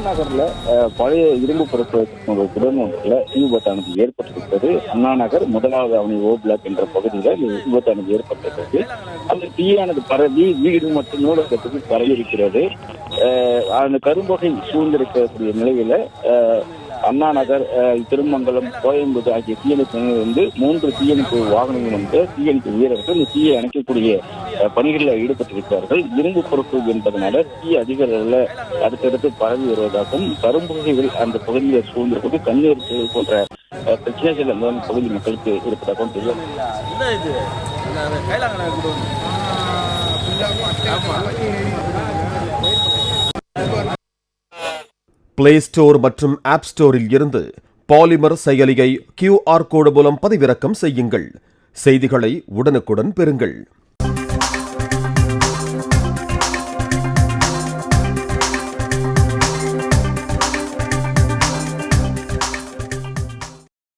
நகர்ல பழைய இரும்பு பொருட்கள் குடோன் ஒன்றில் தீ விபத்தானது ஏற்பட்டிருக்கிறது. அண்ணா நகர் 1வது அவனி ஓ பிளாக் என்ற பகுதியில் விபத்தானது ஏற்பட்டிருக்கிறது. அந்த தீயானது பரவி வீடு மற்றும் நூலகத்துக்கு பரவி இருக்கிறது. அந்த கரும்பகை சூழ்ந்திருக்கக்கூடிய நிலையில அண்ணா நகர், திருமங்கலம், கோயம்புத்தூர் ஆகிய தீயணைப்பு வந்து 3 தீயணைப்பு வாகனங்கள் வந்து தீயணைப்பு வீரர்கள் இந்த தீயை அணைக்கக்கூடிய பணிகளில் ஈடுபட்டிருக்கிறார்கள். இரும்பு பொருட்கள் என்பதனால தீ அதிக அளவில் அடுத்தடுத்து பரவி வருவதாகவும் கரும்புகைகள் அந்த பகுதியில் சூழ்ந்திருப்பது கண்ணீர் போன்ற பிரச்சனைகள் அந்த பகுதி மக்களுக்கு இருப்பதாகவும் தெரியும். பிளே ஸ்டோர் மற்றும் ஆப் ஸ்டோரில் இருந்து பாலிமர் செயலியை QR கோடு மூலம் பதிவிறக்கம் செய்யுங்கள். செய்திகளை உடனுக்குடன் பெறுங்கள்.